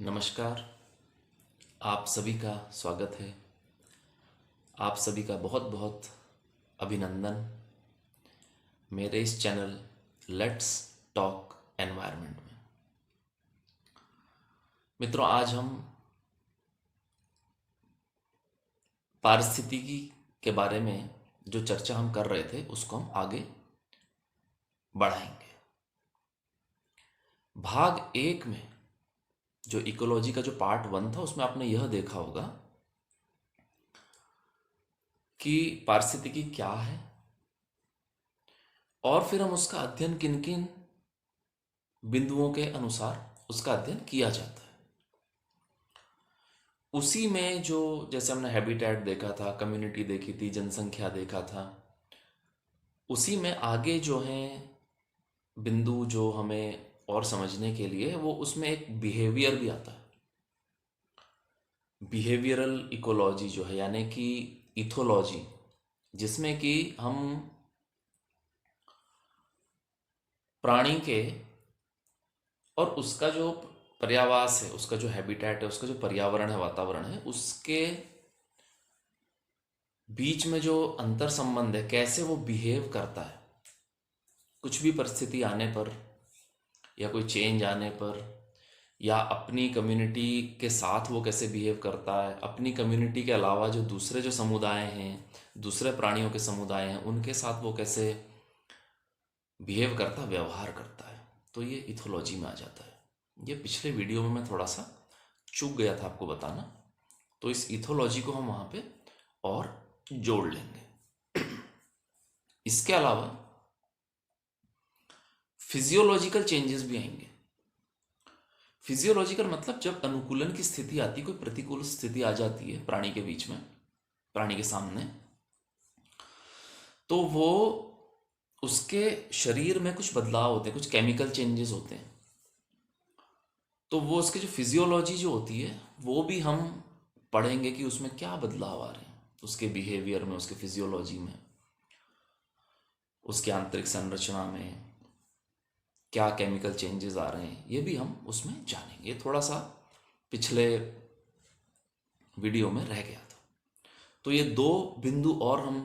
नमस्कार। आप सभी का स्वागत है। आप सभी का बहुत बहुत अभिनंदन मेरे इस चैनल लेट्स टॉक एनवायरनमेंट में। मित्रों, आज हम पारिस्थितिकी के बारे में जो चर्चा हम कर रहे थे उसको हम आगे बढ़ाएंगे। भाग एक में जो इकोलॉजी का जो पार्ट 1 था उसमें आपने यह देखा होगा कि पारिस्थितिकी क्या है और फिर हम उसका अध्ययन किन किन बिंदुओं के अनुसार उसका अध्ययन किया जाता है। उसी में जो जैसे हमने हैबिटेट देखा था, कम्युनिटी देखी थी, जनसंख्या देखा था, उसी में आगे जो है बिंदु जो हमें और समझने के लिए वो उसमें एक बिहेवियर भी आता है। बिहेवियरल इकोलॉजी जो है यानी कि इथोलॉजी, जिसमें कि हम प्राणी के और उसका जो पर्यावास है, उसका जो हैबिटेट है, उसका जो पर्यावरण है, वातावरण है, उसके बीच में जो अंतर संबंध है, कैसे वो बिहेव करता है कुछ भी परिस्थिति आने पर या कोई चेंज आने पर, या अपनी कम्युनिटी के साथ वो कैसे बिहेव करता है, अपनी कम्युनिटी के अलावा जो दूसरे जो समुदाय हैं, दूसरे प्राणियों के समुदाय हैं, उनके साथ वो कैसे बिहेव करता, व्यवहार करता है। तो ये इथोलॉजी में आ जाता है। ये पिछले वीडियो में मैं थोड़ा सा चूक गया था आपको बताना, तो इस इथोलॉजी को हम वहाँ पे और जोड़ लेंगे। इसके अलावा फिजियोलॉजिकल चेंजेस भी आएंगे। फिजियोलॉजिकल मतलब जब अनुकूलन की स्थिति आती, कोई प्रतिकूल स्थिति आ जाती है प्राणी के बीच में, प्राणी के सामने, तो वो उसके शरीर में कुछ बदलाव होते हैं, कुछ केमिकल चेंजेस होते हैं। तो वो उसके जो फिजियोलॉजी जो होती है वो भी हम पढ़ेंगे कि उसमें क्या बदलाव आ रहे हैं, उसके बिहेवियर में, उसके फिजियोलॉजी में, उसके आंतरिक संरचना में क्या केमिकल चेंजेस आ रहे हैं, ये भी हम उसमें जानेंगे। ये थोड़ा सा पिछले वीडियो में रह गया था, तो ये दो बिंदु और हम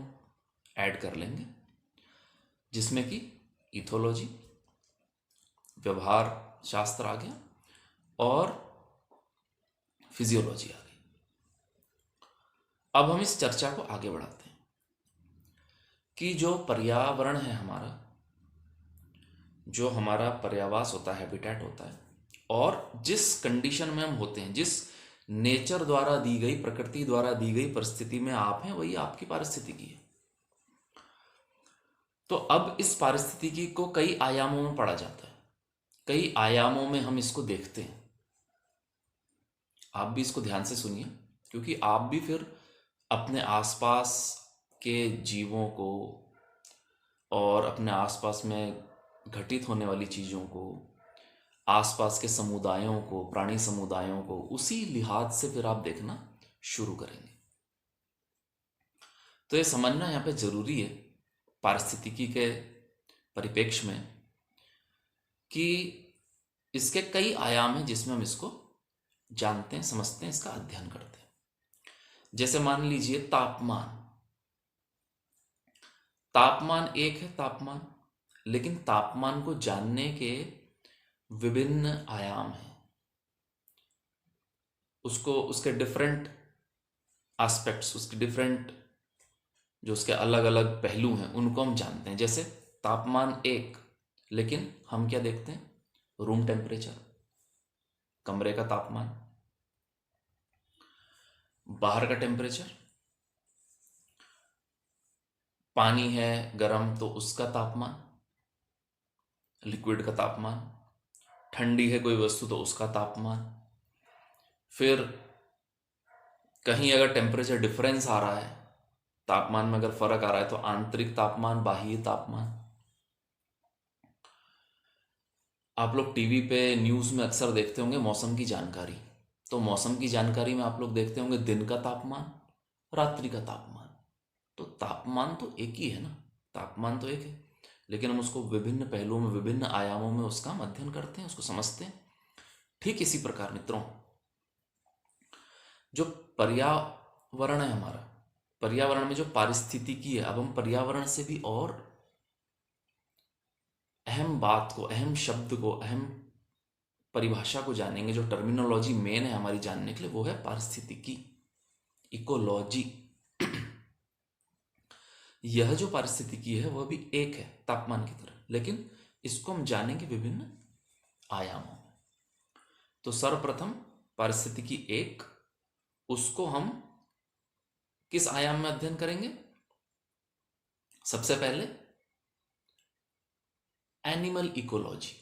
ऐड कर लेंगे, जिसमें कि इथोलॉजी, व्यवहार शास्त्र आ गया, और फिजियोलॉजी आ गई। अब हम इस चर्चा को आगे बढ़ाते हैं कि जो पर्यावरण है हमारा, जो हमारा पर्यावास होता है, हैबिटेट होता है, और जिस कंडीशन में हम होते हैं, जिस नेचर द्वारा दी गई, प्रकृति द्वारा दी गई परिस्थिति में आप हैं, वही आपकी पारिस्थितिकी है। तो अब इस पारिस्थितिकी को कई आयामों में पढ़ा जाता है, कई आयामों में हम इसको देखते हैं। आप भी इसको ध्यान से सुनिए, क्योंकि आप भी फिर अपने आसपास के जीवों को और अपने आसपास में घटित होने वाली चीज़ों को, आसपास के समुदायों को, प्राणी समुदायों को, उसी लिहाज से फिर आप देखना शुरू करेंगे। तो ये समझना यहाँ पे जरूरी है पारिस्थितिकी के परिप्रेक्ष्य में कि इसके कई आयाम हैं जिसमें हम इसको जानते हैं, समझते हैं, इसका अध्ययन करते हैं। जैसे मान लीजिए तापमान। तापमान एक है तापमान, लेकिन तापमान को जानने के विभिन्न आयाम हैं, उसको, उसके डिफरेंट एस्पेक्ट्स, उसके डिफरेंट जो उसके अलग अलग पहलू हैं, उनको हम जानते हैं। जैसे तापमान एक, लेकिन हम क्या देखते हैं? रूम टेम्परेचर, कमरे का तापमान, बाहर का टेम्परेचर, पानी है गर्म तो उसका तापमान, लिक्विड का तापमान, ठंडी है कोई वस्तु तो उसका तापमान। फिर कहीं अगर टेम्परेचर डिफरेंस आ रहा है, तापमान में अगर फर्क आ रहा है, तो आंतरिक तापमान, बाह्य तापमान। आप लोग टीवी पे न्यूज़ में अक्सर देखते होंगे मौसम की जानकारी, तो मौसम की जानकारी में आप लोग देखते होंगे दिन का तापमान, रात्रि का तापमान। तो तापमान तो एक ही है ना, तापमान तो एक है, लेकिन हम उसको विभिन्न पहलुओं में, विभिन्न आयामों में उसका हम अध्ययन करते हैं, उसको समझते हैं। ठीक इसी प्रकार मित्रों, जो पर्यावरण है हमारा, पर्यावरण में जो पारिस्थितिकी है, अब हम पर्यावरण से भी और अहम बात को, अहम शब्द को, अहम परिभाषा को जानेंगे। जो टर्मिनोलॉजी मेन है हमारी जानने के लिए, वो है पारिस्थितिकी, इकोलॉजी। यह जो पारिस्थितिकी है वह भी एक है तापमान की तरह, लेकिन इसको हम जानेंगे विभिन्न आयामों में। तो सर्वप्रथम पारिस्थितिकी एक, उसको हम किस आयाम में अध्ययन करेंगे? सबसे पहले एनिमल इकोलॉजी।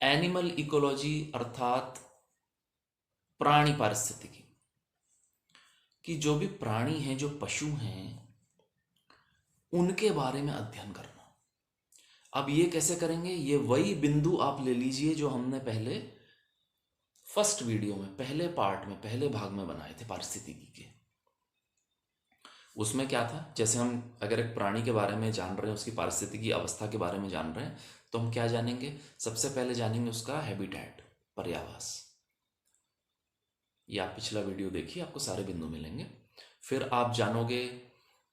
एनिमल इकोलॉजी अर्थात प्राणी पारिस्थितिकी, कि जो भी प्राणी हैं, जो पशु हैं, उनके बारे में अध्ययन करना। अब ये कैसे करेंगे? ये वही बिंदु आप ले लीजिए जो हमने पहले फर्स्ट वीडियो में, पहले पार्ट में, पहले भाग में बनाए थे पारिस्थितिकी के। उसमें क्या था? जैसे हम अगर एक प्राणी के बारे में जान रहे हैं, उसकी पारिस्थितिकी अवस्था के बारे में जान रहे हैं, तो हम क्या जानेंगे? सबसे पहले जानेंगे उसका हैबिटेट, पर्यावास। ये आप पिछला वीडियो देखिए, आपको सारे बिंदु मिलेंगे। फिर आप जानोगे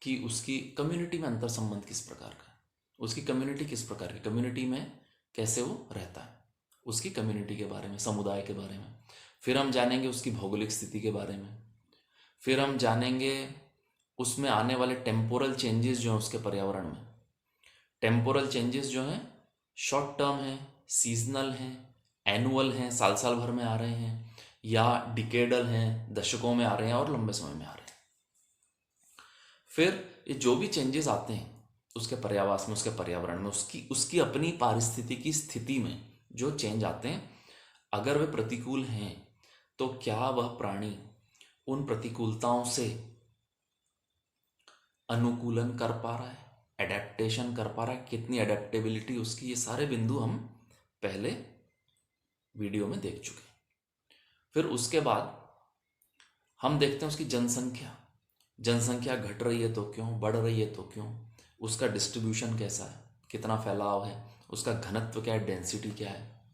कि उसकी कम्युनिटी में अंतर संबंध किस प्रकार का है, उसकी कम्युनिटी किस प्रकार की, कम्युनिटी में कैसे वो रहता है, उसकी कम्युनिटी के बारे में, समुदाय के बारे में। फिर हम जानेंगे उसकी भौगोलिक स्थिति के बारे में। फिर हम जानेंगे उसमें आने वाले टेम्पोरल चेंजेस जो हैं उसके पर्यावरण में। टेम्पोरल चेंजेस जो हैं शॉर्ट टर्म हैं, सीजनल हैं, एनुअल हैं, साल साल भर में आ रहे हैं, या डिकेडल हैं, दशकों में आ रहे हैं, और लंबे समय में आ रहे हैं। फिर ये जो भी चेंजेस आते हैं उसके पर्यावास में, उसके पर्यावरण में, उसकी अपनी पारिस्थितिकी स्थिति में जो चेंज आते हैं, अगर वे प्रतिकूल हैं तो क्या वह प्राणी उन प्रतिकूलताओं से अनुकूलन कर पा रहा है, एडेप्टेशन कर पा रहा है, कितनी एडेप्टेबिलिटी उसकी, ये सारे बिंदु हम पहले वीडियो में देख चुके हैं। फिर उसके बाद हम देखते हैं उसकी जनसंख्या। जनसंख्या घट रही है तो क्यों, बढ़ रही है तो क्यों, उसका डिस्ट्रीब्यूशन कैसा है, कितना फैलाव है, उसका घनत्व क्या है, डेंसिटी क्या है,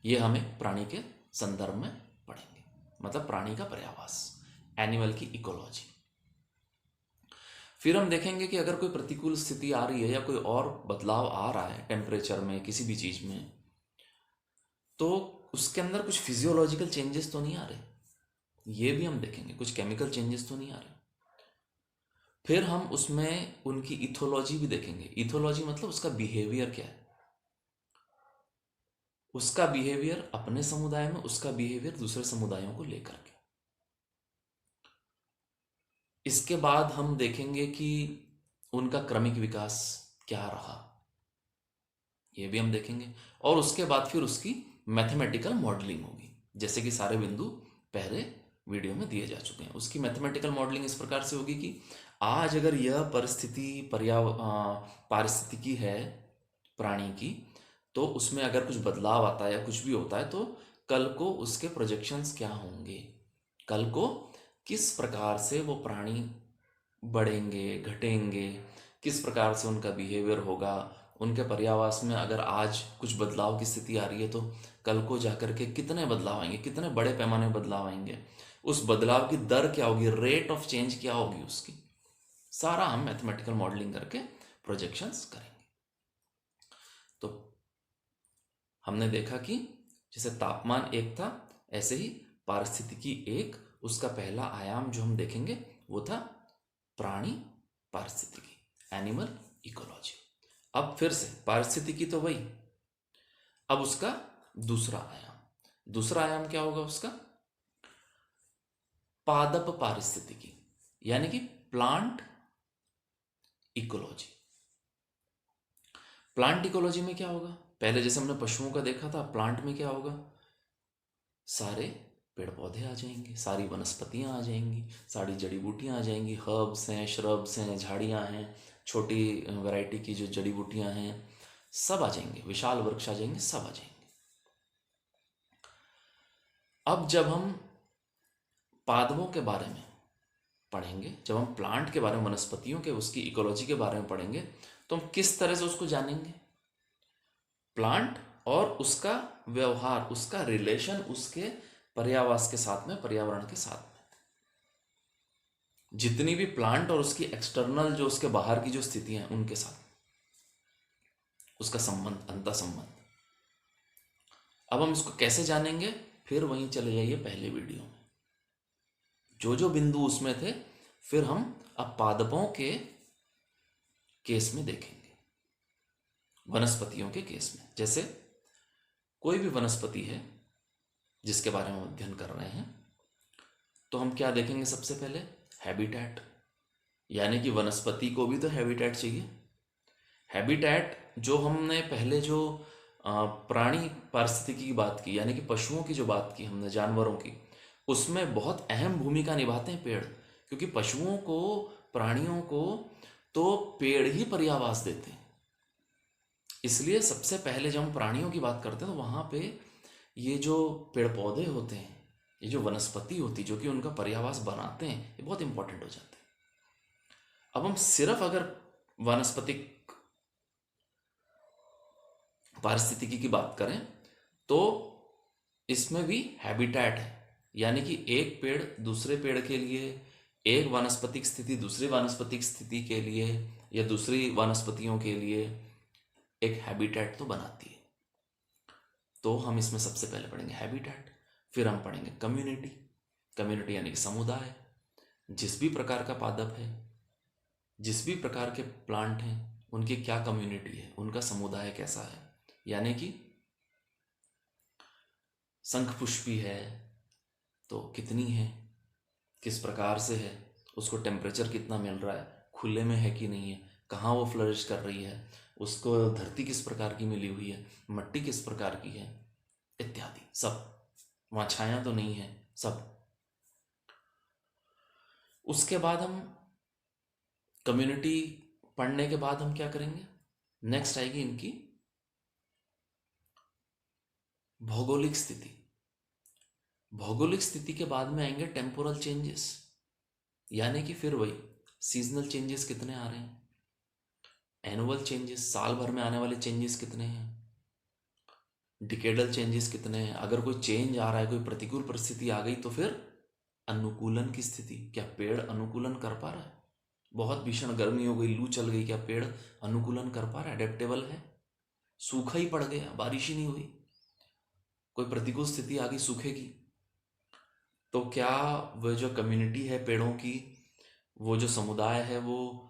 ये हमें प्राणी के संदर्भ में पढ़ेंगे। मतलब प्राणी का पर्यावास, एनिमल की इकोलॉजी। फिर हम देखेंगे कि अगर कोई प्रतिकूल स्थिति आ रही है या कोई और बदलाव आ रहा है टेम्परेचर में, किसी भी चीज में, तो उसके अंदर कुछ फिजियोलॉजिकल चेंजेस तो नहीं आ रहे, ये भी हम देखेंगे। कुछ केमिकल चेंजेस तो नहीं आ रहे। फिर हम उसमें उनकी इथोलॉजी भी देखेंगे। इथोलॉजी मतलब उसका बिहेवियर क्या है, उसका बिहेवियर अपने समुदाय में, उसका बिहेवियर दूसरे समुदायों को लेकर के। इसके बाद हम देखेंगे कि उनका क्रमिक विकास क्या रहा, ये भी हम देखेंगे। और उसके बाद फिर उसकी मैथमेटिकल मॉडलिंग होगी, जैसे कि सारे बिंदु पहले वीडियो में दिए जा चुके हैं। उसकी मैथमेटिकल मॉडलिंग इस प्रकार से होगी कि आज अगर यह पारिस्थितिकी है प्राणी की, तो उसमें अगर कुछ बदलाव आता है या कुछ भी होता है, तो कल को उसके प्रोजेक्शंस क्या होंगे, कल को किस प्रकार से वो प्राणी बढ़ेंगे, घटेंगे, किस प्रकार से उनका बिहेवियर होगा, उनके पर्यावास में अगर आज कुछ बदलाव की स्थिति आ रही है तो कल को जाकर के कितने बदलाव आएंगे, कितने बड़े पैमाने में बदलाव आएंगे, उस बदलाव की दर क्या होगी, रेट ऑफ चेंज क्या होगी उसकी, सारा हम मैथमेटिकल मॉडलिंग करके प्रोजेक्शंस करेंगे। तो हमने देखा कि जैसे तापमान एक था, ऐसे ही पारिस्थितिकी एक, उसका पहला आयाम जो हम देखेंगे वो था प्राणी पारिस्थितिकी, एनिमल इकोलॉजी। अब फिर से पारिस्थितिकी तो वही, अब उसका दूसरा आयाम क्या होगा उसका? पादप पारिस्थितिकी, यानी कि प्लांट इकोलॉजी। प्लांट इकोलॉजी में क्या होगा? पहले जैसे हमने पशुओं का देखा था, प्लांट में क्या होगा? सारे पेड़ पौधे आ जाएंगे, सारी वनस्पतियां आ जाएंगी, सारी जड़ी बूटियां आ जाएंगी, हर्ब्स हैं, श्रब्स हैं, झाड़ियां हैं, छोटी वैरायटी की जो जड़ी बूटियां हैं, सब आ जाएंगे, विशाल वृक्ष आ जाएंगे, सब आ जाएंगे। अब जब हम पादपों के बारे में पढ़ेंगे, जब हम प्लांट के बारे में, वनस्पतियों के, उसकी इकोलॉजी के बारे में पढ़ेंगे, तो हम किस तरह से उसको जानेंगे? प्लांट और उसका व्यवहार, उसका रिलेशन उसके पर्यावास के साथ में, पर्यावरण के साथ में, जितनी भी प्लांट और उसकी एक्सटर्नल जो उसके बाहर की जो स्थितियां हैं उनके साथ उसका संबंध, अंतर संबंध। अब हम इसको कैसे जानेंगे, फिर वहीं चले जाइए पहले वीडियो में, जो जो बिंदु उसमें थे फिर हम अब पादपों के केस में देखेंगे, वनस्पतियों के केस में। जैसे कोई भी वनस्पति है जिसके बारे में हम अध्ययन कर रहे हैं, तो हम क्या देखेंगे सबसे पहले, हैबिटेट, यानी कि वनस्पति को भी तो हैबिटेट चाहिए। हैबिटेट जो हमने पहले जो प्राणी पारिस्थितिकी की बात की, यानी कि पशुओं की जो बात की हमने, जानवरों की, उसमें बहुत अहम भूमिका निभाते हैं पेड़, क्योंकि पशुओं को, प्राणियों को तो पेड़ ही पर्यावास देते हैं। इसलिए सबसे पहले जब हम प्राणियों की बात करते हैं तो वहाँ पे ये जो पेड़ पौधे होते हैं, ये जो वनस्पति होती है जो कि उनका पर्यावास बनाते हैं, ये बहुत इंपॉर्टेंट हो जाते हैं। अब हम सिर्फ अगर वनस्पतिक पारिस्थितिकी की बात करें तो इसमें भी हैबिटेट है, यानी कि एक पेड़ दूसरे पेड़ के लिए, एक वानस्पतिक स्थिति दूसरी वानस्पतिक स्थिति के लिए, या दूसरी वनस्पतियों के लिए एक हैबिटेट तो बनाती है। तो हम इसमें सबसे पहले पढ़ेंगे हैबिटेट, फिर हम पढ़ेंगे कम्युनिटी। कम्युनिटी यानी कि समुदाय, जिस भी प्रकार का पादप है, जिस भी प्रकार के प्लांट हैं, उनकी क्या कम्युनिटी है, उनका समुदाय कैसा है, यानी कि शंखपुष्पी है तो कितनी है, किस प्रकार से है, उसको टेम्परेचर कितना मिल रहा है, खुले में है कि नहीं है, कहाँ वो फ्लरिश कर रही है, उसको धरती किस प्रकार की मिली हुई है, मिट्टी किस प्रकार की है, इत्यादि सब, वहाँ छाया तो नहीं है, सब। उसके बाद हम कम्युनिटी पढ़ने के बाद हम क्या करेंगे, नेक्स्ट आएगी इनकी भौगोलिक स्थिति। भौगोलिक स्थिति के बाद में आएंगे टेम्पोरल चेंजेस, यानी कि फिर वही सीजनल चेंजेस कितने आ रहे हैं, एनुअल चेंजेस, साल भर में आने वाले चेंजेस कितने हैं, डिकेडल चेंजेस कितने हैं, अगर कोई चेंज आ रहा है, कोई प्रतिकूल परिस्थिति आ गई तो फिर अनुकूलन की स्थिति, क्या पेड़ अनुकूलन कर पा रहा है, बहुत भीषण गर्मी हो गई, लू चल गई, क्या पेड़ अनुकूलन कर पा रहा है, अडेप्टेबल है, सूखा ही पड़ गया, बारिश ही नहीं हुई, कोई प्रतिकूल स्थिति आ गई सूखे की, तो क्या वह जो कम्युनिटी है पेड़ों की, वो जो समुदाय है, वो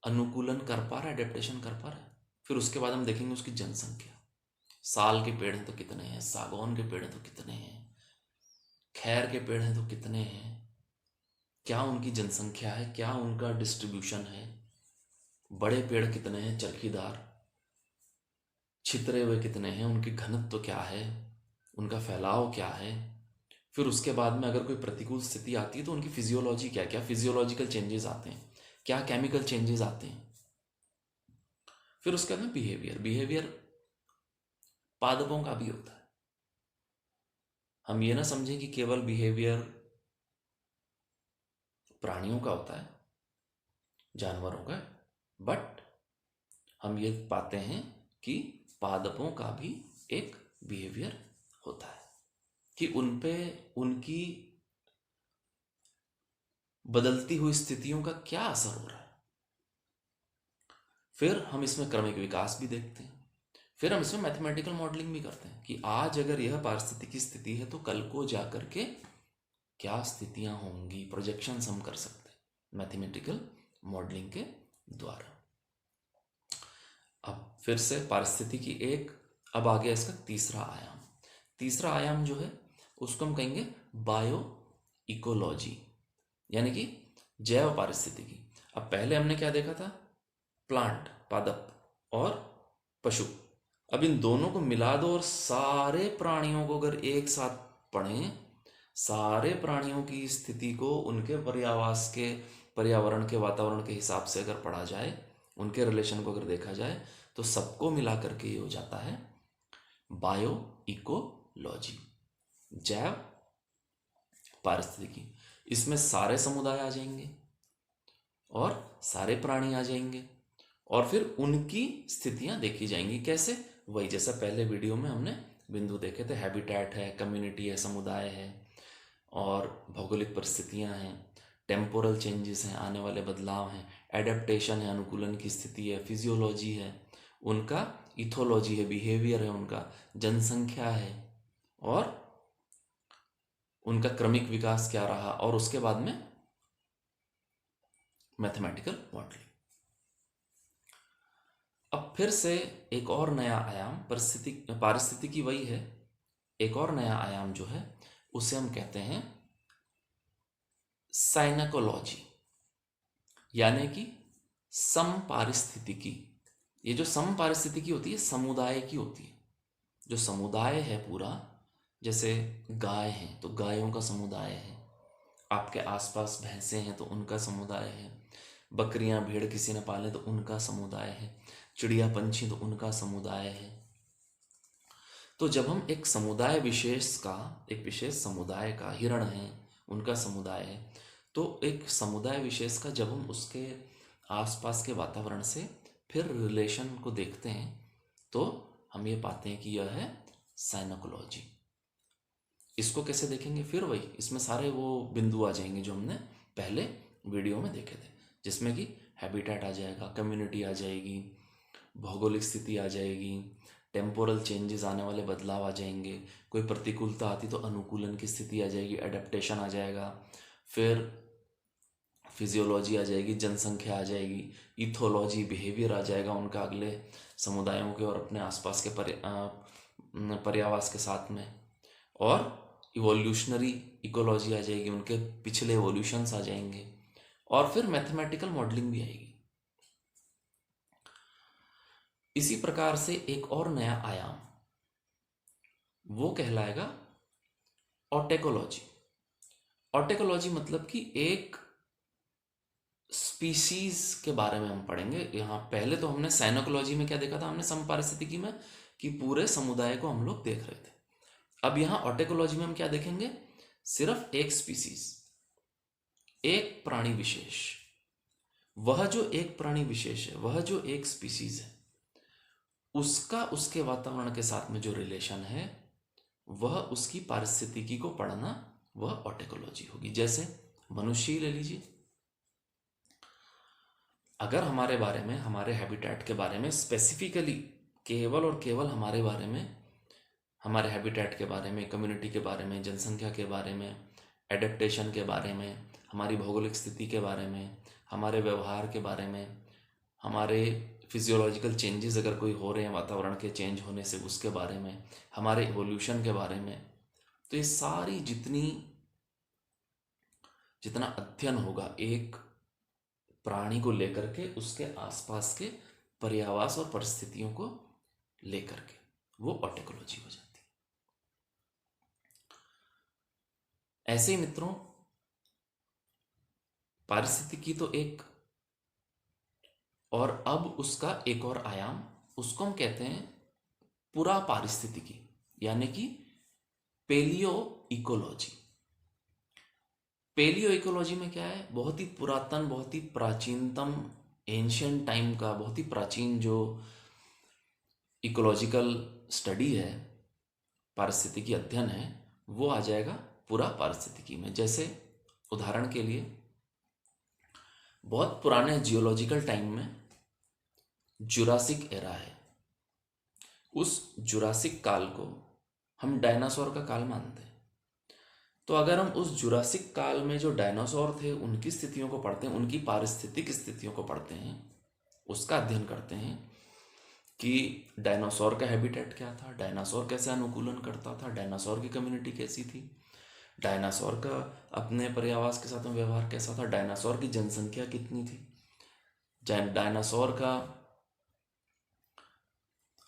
अनुकूलन कर पा रहा है, अडेप्टेशन कर पा रहा है। फिर उसके बाद हम देखेंगे उसकी जनसंख्या, साल के पेड़ हैं तो कितने हैं, सागौन के पेड़ हैं तो कितने हैं, खैर के पेड़ हैं तो कितने हैं, क्या उनकी जनसंख्या है, क्या उनका डिस्ट्रीब्यूशन है, बड़े पेड़ कितने हैं, चरखीदार, छितरे हुए कितने हैं, उनकी घनत्व क्या है, उनका फैलाव क्या है। फिर उसके बाद में अगर कोई प्रतिकूल स्थिति आती है तो उनकी फिजियोलॉजी क्या, क्या फिजियोलॉजिकल चेंजेस आते हैं, क्या केमिकल चेंजेस आते हैं। फिर उसके बाद में बिहेवियर, बिहेवियर पादपों का भी होता है। हम ये ना समझें कि केवल बिहेवियर प्राणियों का होता है, जानवरों का, बट हम ये पाते हैं कि पादपों का भी एक बिहेवियर होता है, कि उन पे उनकी बदलती हुई स्थितियों का क्या असर हो रहा है। फिर हम इसमें क्रमिक विकास भी देखते हैं, फिर हम इसमें मैथमेटिकल मॉडलिंग भी करते हैं कि आज अगर यह पारिस्थितिकी स्थिति है तो कल को जाकर के क्या स्थितियां होंगी, प्रोजेक्शंस हम कर सकते हैं मैथमेटिकल मॉडलिंग के द्वारा। अब फिर से पारिस्थितिकी एक, अब आ गया इसका तीसरा आयाम। तीसरा आयाम जो है उसको हम कहेंगे बायो इकोलॉजी, यानी कि जैव पारिस्थितिकी। अब पहले हमने क्या देखा था, प्लांट, पादप और पशु। अब इन दोनों को मिला दो और सारे प्राणियों को अगर एक साथ पढ़ें, सारे प्राणियों की स्थिति को उनके पर्यावास के, पर्यावरण के, वातावरण के हिसाब से अगर पढ़ा जाए, उनके रिलेशन को अगर देखा जाए, तो सबको मिला करके ये हो जाता है बायो इकोलॉजी, जैव पारिस्थितिकी। इसमें सारे समुदाय आ जाएंगे और सारे प्राणी आ जाएंगे और फिर उनकी स्थितियां देखी जाएंगी। कैसे? वही जैसा पहले वीडियो में हमने बिंदु देखे थे। हैबिटेट है, कम्युनिटी है, समुदाय है, और भौगोलिक परिस्थितियां हैं, टेम्पोरल चेंजेस हैं, आने वाले बदलाव हैं, एडेप्टेशन है, अनुकूलन की स्थिति है, फिजियोलॉजी है उनका, इथोलॉजी है, बिहेवियर है उनका, जनसंख्या है, और उनका क्रमिक विकास क्या रहा, और उसके बाद में मैथमेटिकल मॉडलिंग। अब फिर से एक और नया आयाम, पारिस्थितिकी वही है, एक और नया आयाम जो है उसे हम कहते हैं साइनेकोलॉजी, यानी कि समपारिस्थितिकी। ये जो समपारिस्थितिकी होती है समुदाय की होती है। जो समुदाय है पूरा, जैसे गाय हैं तो गायों का समुदाय है, आपके आसपास भैंसे हैं तो उनका समुदाय है, बकरियां भेड़ किसी ने पाले तो उनका समुदाय है, चिड़िया पंछी तो उनका समुदाय है। तो जब हम एक समुदाय विशेष का, एक विशेष समुदाय का, हिरण है उनका समुदाय है, तो एक समुदाय विशेष का जब हम उसके आसपास के वातावरण से फिर रिलेशन को देखते हैं तो हम ये पाते हैं कि यह है साइनोकोलॉजी। इसको कैसे देखेंगे? फिर वही, इसमें सारे वो बिंदु आ जाएंगे जो हमने पहले वीडियो में देखे थे, जिसमें कि हैबिटेट आ जाएगा, कम्युनिटी आ जाएगी, भौगोलिक स्थिति आ जाएगी, टेम्पोरल चेंजेस, आने वाले बदलाव आ जाएंगे, कोई प्रतिकूलता आती तो अनुकूलन की स्थिति आ जाएगी, एडेप्टेशन आ जाएगा, फिर फिजियोलॉजी आ जाएगी, जनसंख्या आ जाएगी, इथोलॉजी, बिहेवियर आ जाएगा उनका अगले समुदायों के और अपने आसपास के पर्यावास के साथ में, और इवोल्यूशनरी इकोलॉजी आ जाएगी, उनके पिछले इवोल्यूशंस आ जाएंगे, और फिर मैथमेटिकल मॉडलिंग भी आएगी। इसी प्रकार से एक और नया आयाम वो कहलाएगा ऑटेकोलॉजी। ऑटेकोलॉजी मतलब कि एक स्पीसीज के बारे में हम पढ़ेंगे यहाँ। पहले तो हमने साइनोकोलॉजी में क्या देखा था, हमने समपारिस्थितिकी में कि पूरे समुदाय को हम लोग देख रहे थे। अब यहाँ ऑटेकोलॉजी में हम क्या देखेंगे? सिर्फ एक स्पीसीज, एक प्राणी विशेष। वह जो एक प्राणी विशेष है, वह जो एक स्पीसीज है, उसका उसके वातावरण के साथ में जो रिलेशन है, वह उसकी पारिस्थितिकी को पढ़ना, वह ऑटेकोलॉजी होगी। जैसे मनुष्य ही ले लीजिए, अगर हमारे बारे में, हमारे हैबिटेट के बारे में स्पेसिफिकली, केवल और केवल हमारे बारे में, हमारे हैबिटेट के बारे में, कम्युनिटी के बारे में, जनसंख्या के बारे में, एडेप्टेशन के बारे में, हमारी भौगोलिक स्थिति के बारे में, हमारे व्यवहार के बारे में, हमारे फिजियोलॉजिकल चेंजेस अगर कोई हो रहे हैं वातावरण के चेंज होने से उसके बारे में, हमारे इवोल्यूशन के बारे में, तो ये सारी जितना अध्ययन होगा एक प्राणी को लेकर के, उसके आसपास के पर्यावास और परिस्थितियों को लेकर के, वो ऑटेकोलॉजी हो जाती है। ऐसे ही मित्रों, पारिस्थितिकी तो एक, और अब उसका एक और आयाम, उसको हम कहते हैं पुरा पारिस्थितिकी, यानी कि पेलियो इकोलॉजी। पेलियो इकोलॉजी में क्या है? बहुत ही पुरातन, बहुत ही प्राचीनतम, एंशियंट टाइम का, बहुत ही प्राचीन जो इकोलॉजिकल स्टडी है, पारिस्थितिकी अध्ययन है, वो आ जाएगा पूरा पारिस्थितिकी में। जैसे उदाहरण के लिए, बहुत पुराने जियोलॉजिकल टाइम में जुरासिक एरा है, उस जुरासिक काल को हम डायनासोर का काल मानते हैं। तो अगर हम उस जुरासिक काल में जो डायनासोर थे उनकी स्थितियों को पढ़ते हैं, उनकी पारिस्थितिक स्थितियों को पढ़ते हैं, उसका अध्ययन करते हैं कि डायनासोर का हैबिटेट क्या था, डायनासोर कैसे अनुकूलन करता था, डायनासोर की कम्युनिटी कैसी थी, डायनासोर का अपने पर्यावास के साथ में व्यवहार कैसा था, डायनासोर की जनसंख्या कितनी थी, डायनासोर का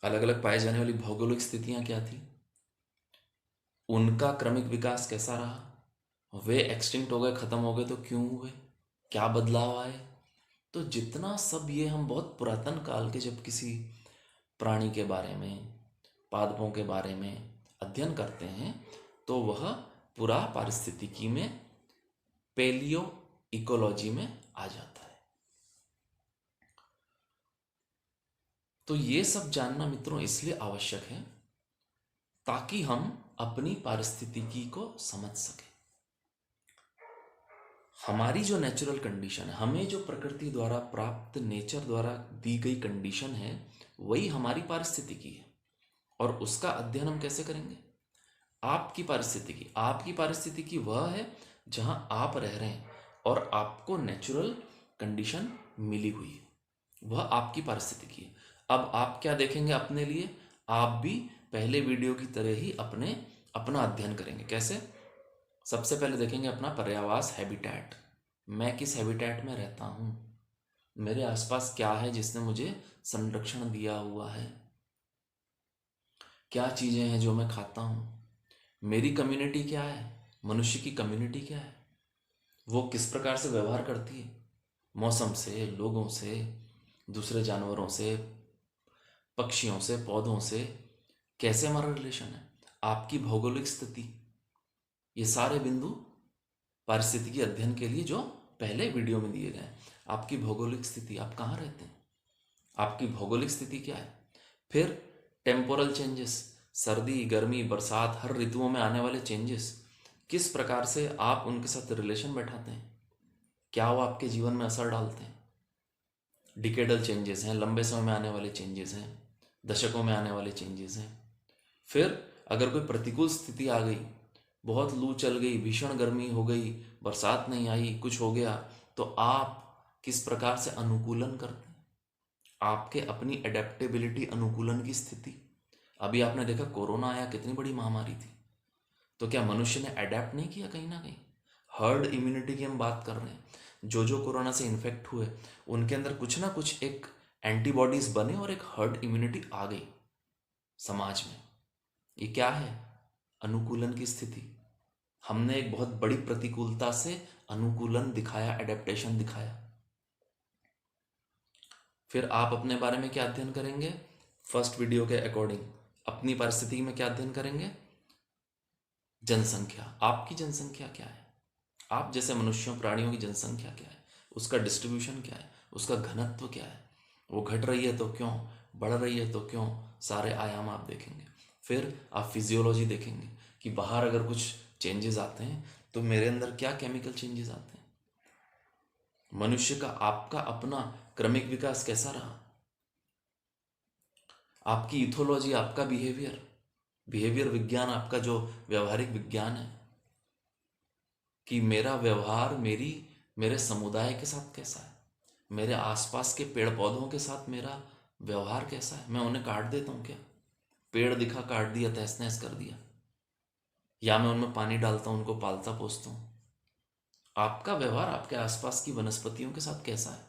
अलग अलग पाए जाने वाली भौगोलिक स्थितियां क्या थी, उनका क्रमिक विकास कैसा रहा, वे एक्सटिंक्ट हो गए, खत्म हो गए तो क्यों हुए, क्या बदलाव आए। तो जितना सब ये हम बहुत पुरातन काल के जब किसी प्राणी के बारे में, पादपों के बारे में अध्ययन करते हैं तो वह पूरा पारिस्थितिकी में, पेलियो इकोलॉजी में आ जाता है। तो ये सब जानना मित्रों इसलिए आवश्यक है ताकि हम अपनी पारिस्थितिकी को समझ सकें। हमारी जो नेचुरल कंडीशन है, हमें जो प्रकृति द्वारा प्राप्त, नेचर द्वारा दी गई कंडीशन है, वही हमारी पारिस्थितिकी है। और उसका अध्ययन हम कैसे करेंगे? आपकी पारिस्थितिकी वह है जहां आप रह रहे हैं और आपको नेचुरल कंडीशन मिली हुई है, वह आपकी पारिस्थितिकी है। अब आप क्या देखेंगे अपने लिए? आप भी पहले वीडियो की तरह ही अपना अध्ययन करेंगे। कैसे? सबसे पहले देखेंगे अपना पर्यावास, हैबिटेट। मैं किस हैबिटेट में रहता हूँ, मेरे आसपास क्या है जिसने मुझे संरक्षण दिया हुआ है, क्या चीज़ें हैं जो मैं खाता हूँ, मेरी कम्युनिटी क्या है, मनुष्य की कम्युनिटी क्या है, वो किस प्रकार से व्यवहार करती है मौसम से, लोगों से, दूसरे जानवरों से, पक्षियों से, पौधों से, कैसे हमारा रिलेशन है, आपकी भौगोलिक स्थिति। ये सारे बिंदु पारिस्थितिकी अध्ययन के लिए जो पहले वीडियो में दिए गए। आपकी भौगोलिक स्थिति, आप कहाँ रहते हैं, आपकी भौगोलिक स्थिति क्या है। फिर टेम्पोरल चेंजेस, सर्दी, गर्मी, बरसात, हर ऋतुओं में आने वाले चेंजेस, किस प्रकार से आप उनके साथ रिलेशन बैठाते हैं, क्या वो आपके जीवन में असर डालते हैं। डिकेडल चेंजेस हैं, लंबे समय में आने वाले चेंजेस हैं, दशकों में आने वाले चेंजेस हैं। फिर अगर कोई प्रतिकूल स्थिति आ गई, बहुत लू चल गई, भीषण गर्मी हो गई, बरसात नहीं आई, कुछ हो गया, तो आप किस प्रकार से अनुकूलन करते हैं, आपके अपनी एडेप्टेबिलिटी, अनुकूलन की स्थिति। अभी आपने देखा कोरोना आया, कितनी बड़ी महामारी थी, तो क्या मनुष्य ने अडेप्ट नहीं किया? कहीं ना कहीं हर्ड इम्यूनिटी की हम बात कर रहे हैं। जो कोरोना से इन्फेक्ट हुए उनके अंदर कुछ ना कुछ एक एंटीबॉडीज बने और एक हर्ड इम्यूनिटी आ गई समाज में। ये क्या है? अनुकूलन की स्थिति। हमने एक बहुत बड़ी प्रतिकूलता से अनुकूलन दिखाया, एडेप्टेशन दिखाया। फिर आप अपने बारे में क्या अध्ययन करेंगे? फर्स्ट वीडियो के अकॉर्डिंग अपनी परिस्थिति में क्या अध्ययन करेंगे? जनसंख्या। आपकी जनसंख्या क्या है, आप जैसे मनुष्यों, प्राणियों की जनसंख्या क्या है, उसका डिस्ट्रीब्यूशन क्या है, उसका घनत्व क्या है, वो घट रही है तो क्यों, बढ़ रही है तो क्यों, सारे आयाम आप देखेंगे। फिर आप फिजियोलॉजी देखेंगे कि बाहर अगर कुछ चेंजेस आते हैं तो मेरे अंदर क्या केमिकल चेंजेस आते हैं। मनुष्य का, आपका अपना क्रमिक विकास कैसा रहा, आपकी इथोलॉजी, आपका बिहेवियर विज्ञान, आपका जो व्यवहारिक विज्ञान है कि मेरा व्यवहार मेरे समुदाय के साथ कैसा है, मेरे आसपास के पेड़ पौधों के साथ मेरा व्यवहार कैसा है। मैं उन्हें काट देता हूँ क्या? पेड़ दिखा, काट दिया, तहस नहस कर दिया, या मैं उनमें पानी डालता हूँ, उनको पालता पोसता हूँ। आपका व्यवहार आपके आसपास की वनस्पतियों के साथ कैसा है,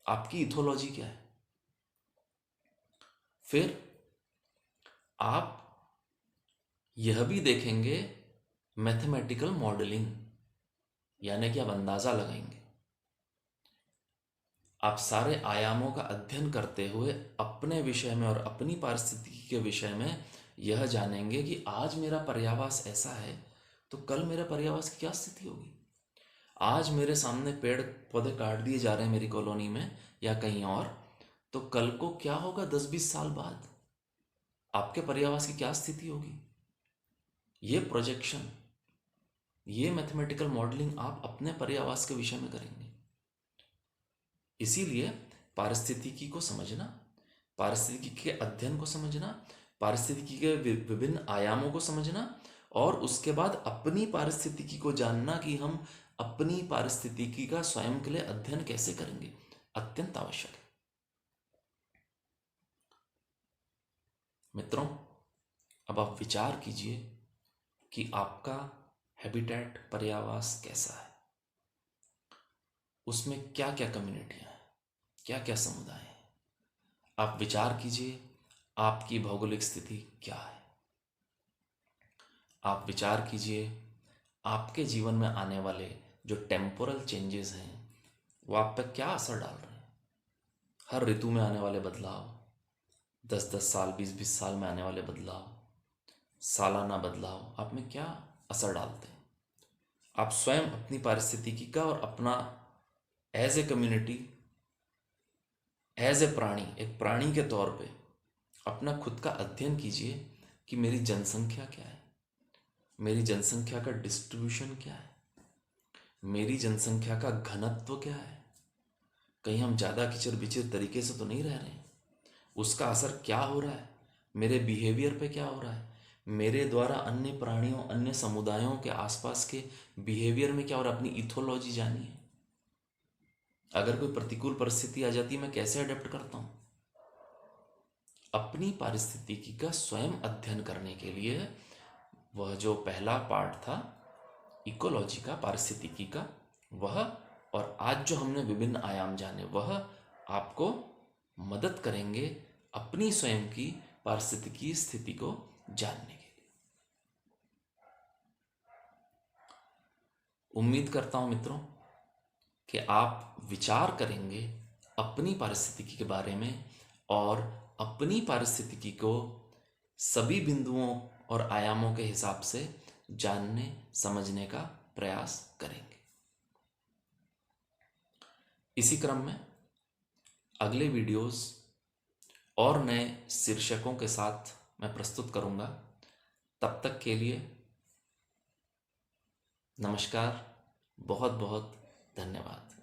आपकी इथोलॉजी क्या है। फिर आप यह भी देखेंगे मैथमेटिकल मॉडलिंग, यानी कि आप अंदाजा लगाएंगे। आप सारे आयामों का अध्ययन करते हुए अपने विषय में और अपनी पारिस्थितिकी के विषय में यह जानेंगे कि आज मेरा पर्यावास ऐसा है तो कल मेरे पर्यावास की क्या स्थिति होगी। आज मेरे सामने पेड़ पौधे काट दिए जा रहे हैं मेरी कॉलोनी में या कहीं और, तो कल को क्या होगा 10-20 साल बाद, आपके पर्यावास की क्या स्थिति होगी। ये प्रोजेक्शन, ये मैथमेटिकल मॉडलिंग आप अपने पर्यावास के विषय में करेंगे। इसीलिए पारिस्थितिकी को समझना, पारिस्थितिकी के अध्ययन को समझना, पारिस्थितिकी के विभिन्न आयामों को समझना और उसके बाद अपनी पारिस्थितिकी को जानना कि हम अपनी पारिस्थितिकी का स्वयं के लिए अध्ययन कैसे करेंगे, अत्यंत आवश्यक है। मित्रों, अब आप विचार कीजिए कि आपका हैबिटेट, पर्यावास कैसा है, उसमें क्या क्या कम्युनिटियां हैं, क्या क्या समुदाय हैं। आप विचार कीजिए आपकी भौगोलिक स्थिति क्या है। आप विचार कीजिए आपके जीवन में आने वाले जो टेम्पोरल चेंजेस हैं वो आप पर क्या असर डाल रहे हैं। हर ऋतु में आने वाले बदलाव, 10-10 साल, 20-20 साल में आने वाले बदलाव, सालाना बदलाव आप में क्या असर डालते हैं। आप स्वयं अपनी पारिस्थितिकी का और अपना as a community, as a प्राणी, एक प्राणी के तौर पे अपना खुद का अध्ययन कीजिए कि मेरी जनसंख्या क्या है, मेरी जनसंख्या का डिस्ट्रीब्यूशन क्या है, मेरी जनसंख्या का घनत्व क्या है, कहीं हम ज़्यादा किचर बिचर तरीके से तो नहीं रह रहे हैं, उसका असर क्या हो रहा है, मेरे बिहेवियर पे क्या हो रहा है, मेरे द्वारा अन्य प्राणियों अन्य समुदायों के आसपास के बिहेवियर में क्या हो रहा है, अपनी इथोलॉजी जानिए। अगर कोई प्रतिकूल परिस्थिति आ जाती है मैं कैसे अडेप्ट करता हूँ। अपनी पारिस्थितिकी का स्वयं अध्ययन करने के लिए वह जो पहला पार्ट था इकोलॉजी का, पारिस्थितिकी का, वह और आज जो हमने विभिन्न आयाम जाने वह आपको मदद करेंगे अपनी स्वयं की पारिस्थितिकी स्थिति को जानने के लिए। उम्मीद करता हूं मित्रों कि आप विचार करेंगे अपनी पारिस्थितिकी के बारे में और अपनी पारिस्थितिकी को सभी बिंदुओं और आयामों के हिसाब से जानने समझने का प्रयास करेंगे। इसी क्रम में अगले वीडियोस और नए शीर्षकों के साथ मैं प्रस्तुत करूंगा। तब तक के लिए नमस्कार, बहुत बहुत धन्यवाद।